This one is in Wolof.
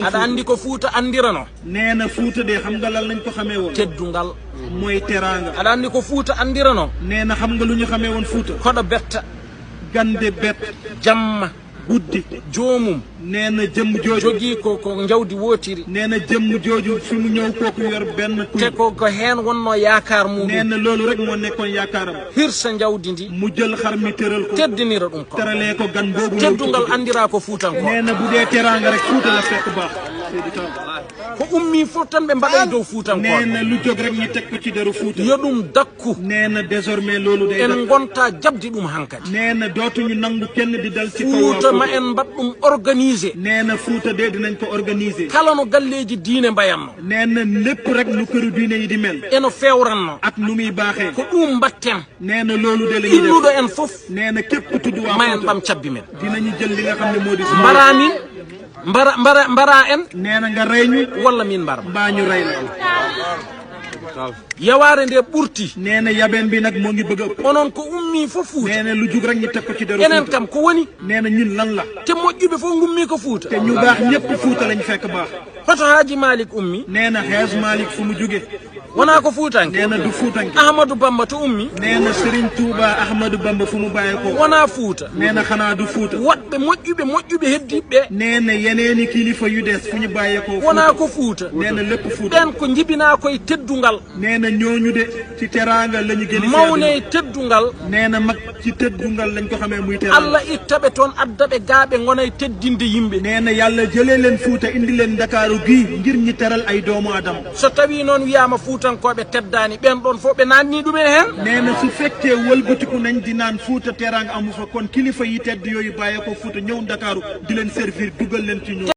aɗa andi ko Fuuta andirano nee na Fuuta de xam nga lan lañ ko xamee woon teddungal mooy teraanga aɗa andi ko Fuuta andirano nee na xam nga lu ñu xamee woon Fuuta koɗo betta gande bet jamma guddi joomum nee na jëmm jooju jogii ko jawdi wootiri nee na jëmm jooju fi mu ñëw kooku yor benn te ko heen wonno yaakaar nee muɗum na loolu rek moo nekkoon yaakaaram hirsa jawdi ndi mu jël xar mi tëral ko teddinira ɗum ko teralee ko gan boobu teddungal andira ko Fuutanko nee na bu dee teraanga rek Fuuta la fekk baax ko ummi fof tan ɓe mbaɗay dow nee Fuutankoɓe na lu jóg rek ñu teg ko ci deru Fuuta yo ɗum dakku nee na désormais loolu day en gonta jabdi ɗum hankadi nee na dootuñu nangu kenn di dal ci kaw Fuuta ma en mbaɗ ɗum organisé nee na Fuuta de dinañ ko organiser kala no galleji diine mbayanno nee na lépp rek lu këru diine yi di mel eno fewranno ak nu muy baaxee ko ɗum mbatten nee na loolu de la ñuy illuɗo def en fof nee na képp ku tudd waa ma en Fuuta ɓam cabbi men dinañu jël li nga xam ne moo di mbara min mbara en nee na nga rey ñu walla min mbarma mbaa ñu rey la yaware nde ɓurti nee na yabeen bi nag moo ngi bëgg a ëpp onon ko ummi fof Fuuta nee na lu jug rek ñu teg ko ci deru enen Fuuta kam ko woni nee na ñun lan la te moƴƴuɓe fof gummi ko Fuuta te ñu baax ñëpp Fuuta lañ fekk baax hoto Haaji Malik ummi nee na Xees Malik fu mu jóge wona ko Fuutanke nee na du Fuutanke Ahmadou Bamba to ummi nee na Serigne Touba Ahmadou Bamba fu mu bàyyee ko wona Fuuta nee na xanaa du Fuuta woɗɓe moƴƴuɓe heddiɓe nee na yeneeni kilifa yu des fu ñu bàyyee ko wona ko Fuuta nee na lépp Fuuta ɓen ko jibina koye teddungal nee na ñooñu de ci teraanga la ñu gën a mawne e teddungal nee na mag ci teddungal lañ ko xamee muy teraanga Allah ittaɓe toon addaɓe gaaɓe gona e teddinde yimɓe nee na yàlla jëlee leen Fuuta indi leen Ndakaaru gii ngir ñi teral ay doomu adama so tawi noon wiyama Fuutankoɓe teddani ɓen ɗon fof ɓe nanni ɗumen hen nee na su fekkee wëlbatiku nañ di naan Fuuta teraanga amu fa kon kilifa yi tedd yooyu bàyyee ko Fuuta ñëw Ndakaaru di leen servir dugal leen ci ñoom